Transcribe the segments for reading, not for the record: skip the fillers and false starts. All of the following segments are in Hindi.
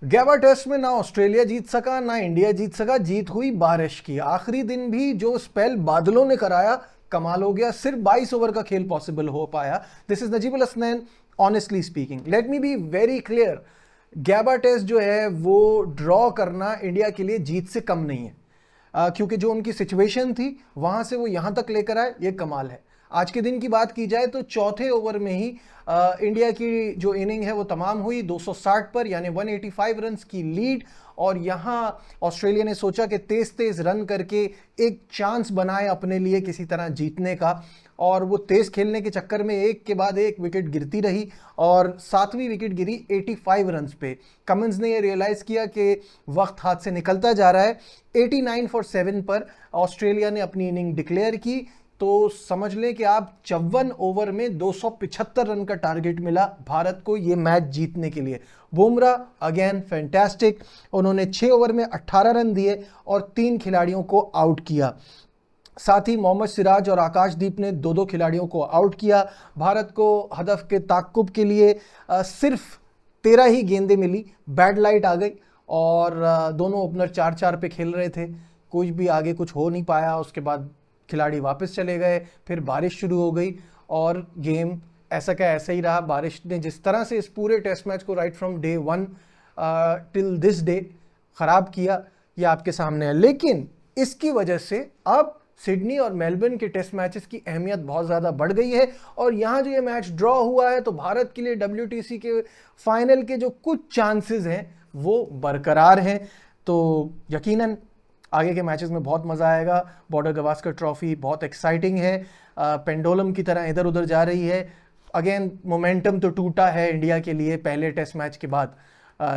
गैबा टेस्ट में ना ऑस्ट्रेलिया जीत सका ना इंडिया जीत सका, जीत हुई बारिश की। आखिरी दिन भी जो स्पेल बादलों ने कराया, कमाल हो गया। सिर्फ 22 ओवर का खेल पॉसिबल हो पाया। This is Najeeb Al Hasnain, honestly speaking. Let me be very clear, Gabba test जो है वो ड्रॉ करना इंडिया के लिए जीत से कम नहीं है। क्योंकि जो उनकी सिचुएशन थी वहां से वो यहां तक लेकर आए, ये कमाल है। आज के दिन की बात की जाए तो चौथे ओवर में ही इंडिया की जो इनिंग है वो तमाम हुई 260 पर, यानी 185 रन्स की लीड। और यहां ऑस्ट्रेलिया ने सोचा कि तेज तेज रन करके एक चांस बनाए अपने लिए किसी तरह जीतने का, और वो तेज खेलने के चक्कर में एक के बाद एक विकेट गिरती रही और सातवीं विकेट गिरी 85 रन्स पे। कमिंस ने ये रियलाइज किया कि वक्त हाथ से निकलता जा रहा है। 89 फॉर 7 पर ऑस्ट्रेलिया ने अपनी इनिंग डिक्लेयर की। तो समझ लें कि आप 54 ओवर में 275 रन का टारगेट मिला भारत को ये मैच जीतने के लिए। बुमराह अगेन फैंटास्टिक, उन्होंने 6 ओवर में 18 रन दिए और 3 खिलाड़ियों को आउट किया। साथ ही मोहम्मद सिराज और आकाशदीप ने 2-2 खिलाड़ियों को आउट किया। भारत को हदफ के ताक़ुब के लिए सिर्फ 13 ही गेंदें मिली। बैड लाइट आ गई और दोनों ओपनर 4-4 पे खेल रहे थे, कुछ भी आगे कुछ हो नहीं पाया। उसके बाद खिलाड़ी वापस चले गए, फिर बारिश शुरू हो गई और गेम ऐसा का ऐसा ही रहा। बारिश ने जिस तरह से इस पूरे टेस्ट मैच को right from day 1 till this day ख़राब किया, ये आपके सामने है। लेकिन इसकी वजह से अब सिडनी और मेलबर्न के टेस्ट मैचेस की अहमियत बहुत ज़्यादा बढ़ गई है। और यहाँ जो ये मैच ड्रॉ हुआ है तो भारत के लिए WTC के फाइनल के जो कुछ चांसेस हैं वो बरकरार हैं। तो यकीनन आगे के मैचेस में बहुत मज़ा आएगा। बॉर्डर गवास्कर ट्रॉफी बहुत एक्साइटिंग है, पेंडुलम की तरह इधर उधर जा रही है। अगेन मोमेंटम तो टूटा है इंडिया के लिए पहले टेस्ट मैच के बाद।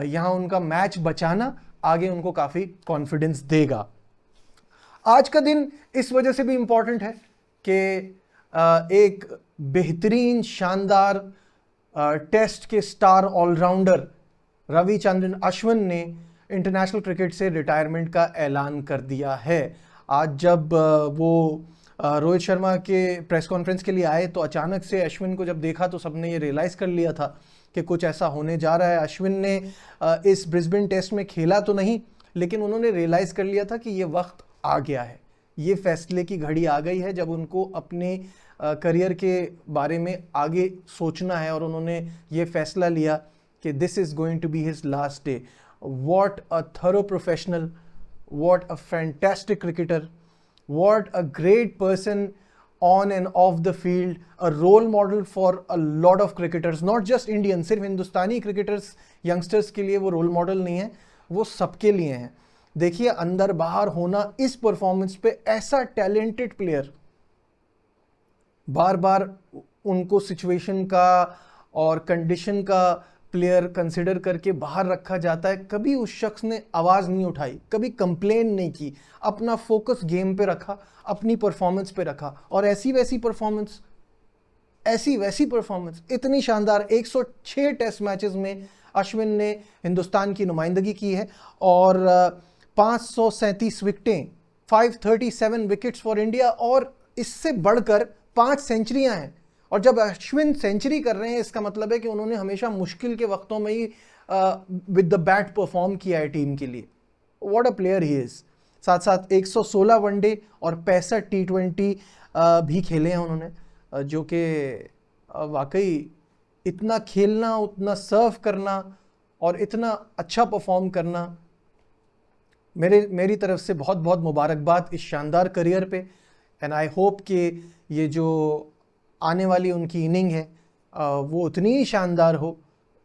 यहाँ उनका मैच बचाना आगे उनको काफ़ी कॉन्फिडेंस देगा। आज का दिन इस वजह से भी इम्पॉर्टेंट है कि एक बेहतरीन शानदार टेस्ट के स्टार ऑलराउंडर रविचंद्रन अश्विन ने इंटरनेशनल क्रिकेट से रिटायरमेंट का ऐलान कर दिया है। आज जब वो रोहित शर्मा के प्रेस कॉन्फ्रेंस के लिए आए तो अचानक से अश्विन को जब देखा तो सबने ये रियलाइज़ कर लिया था कि कुछ ऐसा होने जा रहा है। अश्विन ने इस ब्रिस्बेन टेस्ट में खेला तो नहीं, लेकिन उन्होंने रियलाइज़ कर लिया था कि ये वक्त आ गया है, ये फैसले की घड़ी आ गई है जब उनको अपने करियर के बारे में आगे सोचना है। और उन्होंने ये फैसला लिया कि this is going to be his last day. What a thorough professional, what a fantastic cricketer, what a great person on and off the field, a role model for a lot of cricketers, not just Indian, सिर्फ हिंदुस्तानी क्रिकेटर्स यंगस्टर्स के लिए वो रोल मॉडल नहीं है, वो सबके लिए हैं। देखिए अंदर बाहर होना इस परफॉर्मेंस पे, ऐसा टैलेंटेड प्लेयर बार बार उनको सिचुएशन का और कंडीशन का प्लेयर कंसिडर करके बाहर रखा जाता है। कभी उस शख्स ने आवाज़ नहीं उठाई, कभी कंप्लेन नहीं की, अपना फोकस गेम पे रखा, अपनी परफॉर्मेंस पे रखा। और ऐसी वैसी परफॉर्मेंस इतनी शानदार 106 टेस्ट मैचेस में अश्विन ने हिंदुस्तान की नुमाइंदगी की है और 537 विकेटें, 537 विकेट्स फॉर इंडिया, और इससे बढ़कर 5 सेंचुरियां हैं। और जब अश्विन सेंचुरी कर रहे हैं इसका मतलब है कि उन्होंने हमेशा मुश्किल के वक्तों में ही विद द बैट परफॉर्म किया है टीम के लिए। What a player he is. साथ साथ 116 वनडे और 65 T20 भी खेले हैं उन्होंने, जो कि वाकई इतना खेलना, उतना सर्व करना और इतना अच्छा परफॉर्म करना, मेरी तरफ से बहुत बहुत मुबारकबाद इस शानदार करियर पे। एंड आई होप कि ये जो आने वाली उनकी इनिंग है वो उतनी ही शानदार हो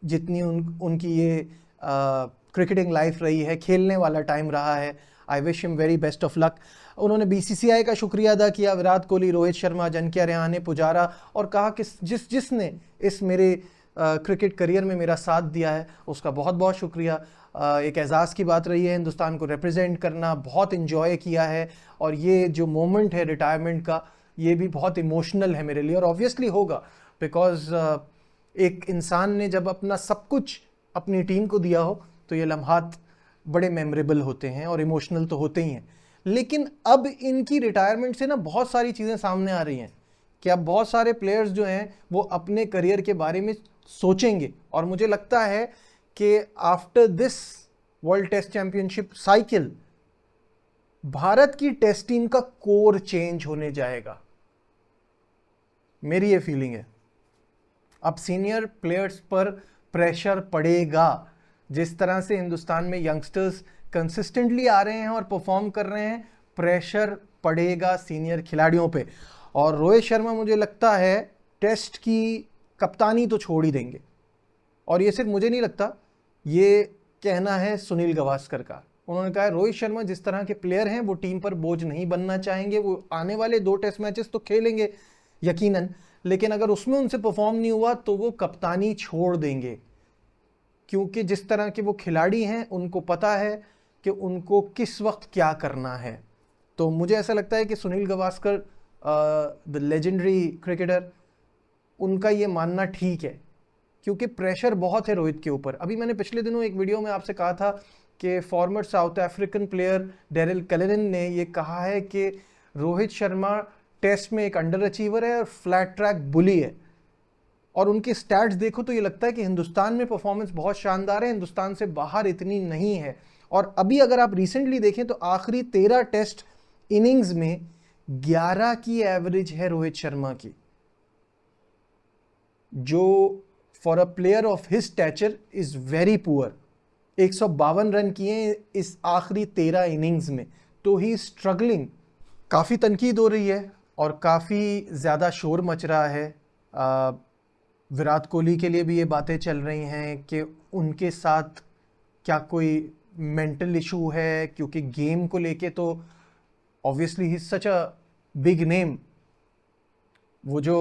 जितनी उनकी ये क्रिकेटिंग लाइफ रही है, खेलने वाला टाइम रहा है। I wish him very best of luck. उन्होंने BCCI का शुक्रिया अदा किया, विराट कोहली, रोहित शर्मा, अजिंक्य रहाणे, पुजारा, और कहा कि जिसने इस मेरे क्रिकेट करियर में मेरा साथ दिया है उसका बहुत बहुत शुक्रिया। एक एजाज़ की बात रही है हिंदुस्तान को रिप्रेजेंट करना, बहुत इन्जॉय किया है। और ये जो मोमेंट है रिटायरमेंट का, ये भी बहुत इमोशनल है मेरे लिए, और ऑब्वियसली होगा बिकॉज एक इंसान ने जब अपना सब कुछ अपनी टीम को दिया हो तो ये लम्हात बड़े मेमोरेबल होते हैं और इमोशनल तो होते ही हैं। लेकिन अब इनकी रिटायरमेंट से ना बहुत सारी चीज़ें सामने आ रही हैं कि अब बहुत सारे प्लेयर्स जो हैं वो अपने करियर के बारे में सोचेंगे। और मुझे लगता है कि after this World Test Championship cycle Bharat की टेस्ट टीम का कोर चेंज होने जाएगा, मेरी ये फीलिंग है। अब सीनियर प्लेयर्स पर प्रेशर पड़ेगा। जिस तरह से हिंदुस्तान में यंगस्टर्स कंसिस्टेंटली आ रहे हैं और परफॉर्म कर रहे हैं, प्रेशर पड़ेगा सीनियर खिलाड़ियों पे। और रोहित शर्मा मुझे लगता है टेस्ट की कप्तानी तो छोड़ ही देंगे। और ये सिर्फ मुझे नहीं लगता, ये कहना है सुनील गावस्कर का। उन्होंने कहा है रोहित शर्मा जिस तरह के प्लेयर हैं वो टीम पर बोझ नहीं बनना चाहेंगे। वो आने वाले 2 टेस्ट मैचेस तो खेलेंगे यकीनन, लेकिन अगर उसमें उनसे परफॉर्म नहीं हुआ तो वो कप्तानी छोड़ देंगे, क्योंकि जिस तरह के वो खिलाड़ी हैं उनको पता है कि उनको किस वक्त क्या करना है। तो मुझे ऐसा लगता है कि Sunil Gavaskar the legendary cricketer, उनका ये मानना ठीक है, क्योंकि प्रेशर बहुत है रोहित के ऊपर। अभी मैंने पिछले दिनों एक वीडियो में आपसे कहा था कि former South African player Daryll Cullinan ने ये कहा है कि रोहित शर्मा टेस्ट में एक अंडर अचीवर है और फ्लैट ट्रैक बुली है। और उनके स्टैट्स देखो तो ये लगता है कि हिंदुस्तान में परफॉर्मेंस बहुत शानदार है, हिंदुस्तान से बाहर इतनी नहीं है। और अभी अगर आप रिसेंटली देखें तो आखिरी 13 टेस्ट इनिंग्स में 11 की एवरेज है रोहित शर्मा की, जो for a player of his stature is very poor. 152 run किए इस आखिरी 13 इनिंग्स में, तो ही स्ट्रगलिंग। काफ़ी तनकीद हो रही है और काफ़ी ज़्यादा शोर मच रहा है। विराट कोहली के लिए भी ये बातें चल रही हैं कि उनके साथ क्या कोई मेंटल इशू है, क्योंकि गेम को लेके तो obviously he such a big name. वो जो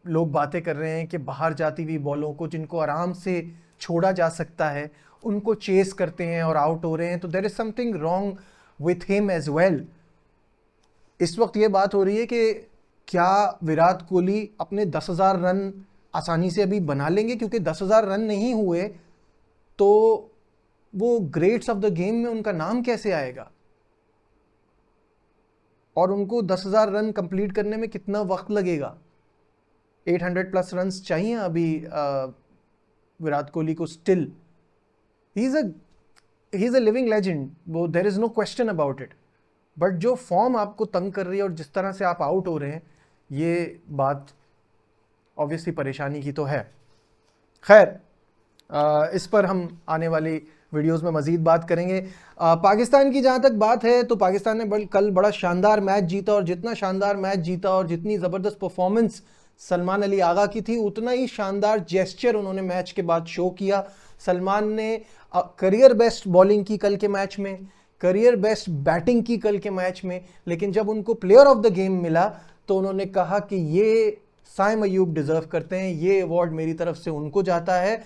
लोग बातें कर रहे हैं कि बाहर जाती हुई बॉलों को जिनको आराम से छोड़ा जा सकता है उनको चेस करते हैं और आउट हो रहे हैं, तो there is something wrong with him as well. इस वक्त ये बात हो रही है कि क्या विराट कोहली अपने 10,000 रन आसानी से अभी बना लेंगे, क्योंकि 10,000 रन नहीं हुए तो वो ग्रेट्स ऑफ द गेम में उनका नाम कैसे आएगा। और उनको 10,000 रन कंप्लीट करने में कितना वक्त लगेगा। 800 प्लस रन चाहिए अभी विराट कोहली को। Still he is a living legend, वो there is no question about it. But जो फॉर्म आपको तंग कर रही है और जिस तरह से आप आउट हो रहे हैं, ये बात ऑब्वियसली परेशानी की तो है। खैर, इस पर हम आने वाली वीडियोस में मज़ीद बात करेंगे। पाकिस्तान की जहाँ तक बात है तो पाकिस्तान ने कल बड़ा शानदार मैच जीता, और जितना शानदार मैच जीता और जितनी ज़बरदस्त परफॉर्मेंस सलमान अली आगा की थी, उतना ही शानदार जेस्चर उन्होंने मैच के बाद शो किया। सलमान ने करियर बेस्ट बॉलिंग की कल के मैच में, करियर बेस्ट बैटिंग की कल के मैच में, लेकिन जब उनको प्लेयर ऑफ द गेम मिला तो उन्होंने कहा कि ये साइम अयूब डिज़र्व करते हैं, ये अवार्ड मेरी तरफ से उनको जाता है।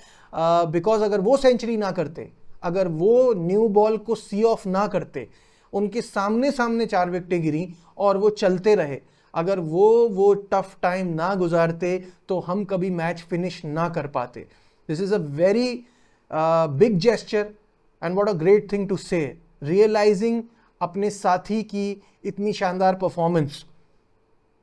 बिकॉज अगर वो सेंचुरी ना करते, अगर वो न्यू बॉल को सी ऑफ ना करते, उनके सामने 4 विकेटें गिरी और वो चलते रहे, अगर वो टफ टाइम ना गुजारते तो हम कभी मैच फिनिश ना कर पाते। This is a very big gesture and what a great thing to say, realising अपने साथी की इतनी शानदार परफॉर्मेंस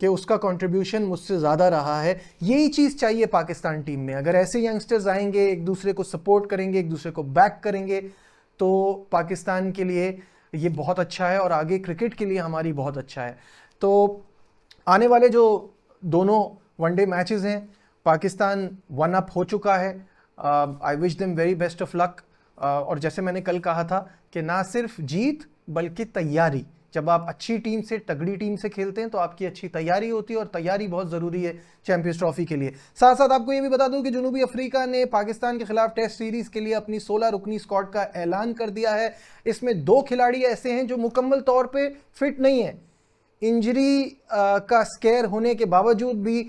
कि उसका कंट्रीब्यूशन मुझसे ज़्यादा रहा है। यही चीज़ चाहिए पाकिस्तान टीम में। अगर ऐसे यंगस्टर्स आएंगे, एक दूसरे को सपोर्ट करेंगे, एक दूसरे को बैक करेंगे, तो पाकिस्तान के लिए ये बहुत अच्छा है और आगे क्रिकेट के लिए हमारी बहुत अच्छा है। तो आने वाले जो दोनों वनडे मैचेस हैं, पाकिस्तान 1 अप हो चुका है। I wish them very best of luck. और जैसे मैंने कल कहा था कि ना सिर्फ जीत बल्कि तैयारी, जब आप अच्छी टीम से, तगड़ी टीम से खेलते हैं तो आपकी अच्छी तैयारी होती है, और तैयारी बहुत ज़रूरी है चैंपियंस ट्रॉफी के लिए। साथ साथ आपको ये भी बता दूं कि जनूबी अफ्रीका ने पाकिस्तान के खिलाफ टेस्ट सीरीज़ के लिए अपनी 16 रुकनी स्क्वाड का ऐलान कर दिया है। इसमें 2 खिलाड़ी ऐसे हैं जो मुकम्मल तौर पर फिट नहीं है, इंजरी का स्केयर होने के बावजूद भी।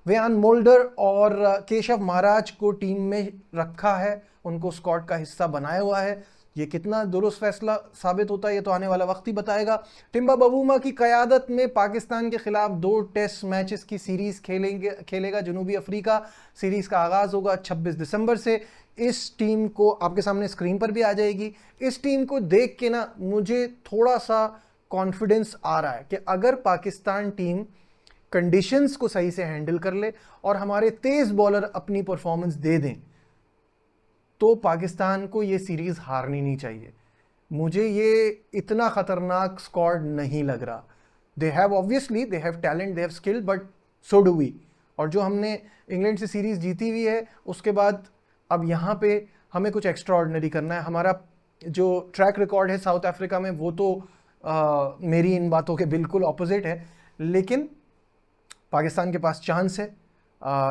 वेयान मोल्डर और केशव महाराज को टीम में रखा है, उनको स्क्वाड का हिस्सा बनाया हुआ है। ये कितना दुरुस्त फैसला साबित होता है ये तो आने वाला वक्त ही बताएगा। टिम्बा बवूमा की क़यादत में पाकिस्तान के खिलाफ 2 टेस्ट मैचेस की सीरीज़ खेलेगा जनूबी अफ्रीका। सीरीज़ का आगाज़ होगा 26 दिसंबर से। इस टीम को आपके सामने स्क्रीन पर भी आ जाएगी। इस टीम को देख के ना मुझे थोड़ा सा कॉन्फिडेंस आ रहा है कि अगर पाकिस्तान टीम कंडीशंस को सही से हैंडल कर ले और हमारे तेज़ बॉलर अपनी परफॉर्मेंस दे दें, तो पाकिस्तान को ये सीरीज हारनी नहीं चाहिए। मुझे ये इतना खतरनाक स्क्वाड नहीं लग रहा। They have obviously, they have talent, they have skill, but so do we. और जो हमने इंग्लैंड से सीरीज जीती हुई है, उसके बाद अब यहाँ पे हमें कुछ एक्स्ट्रा ऑर्डिनरी करना है। हमारा जो ट्रैक रिकॉर्ड है साउथ अफ्रीका में, वो तो मेरी इन बातों के बिल्कुल ऑपोजिट है। लेकिन पाकिस्तान के पास चांस है,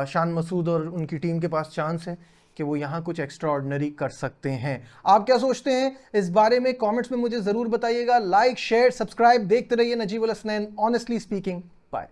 शान मसूद और उनकी टीम के पास चांस है कि वो यहाँ कुछ एक्स्ट्रा ऑर्डिनरी कर सकते हैं। आप क्या सोचते हैं इस बारे में? कमेंट्स में मुझे ज़रूर बताइएगा। लाइक, शेयर, सब्सक्राइब, देखते रहिए Najeeb Al Hasnain honestly speaking. Bye.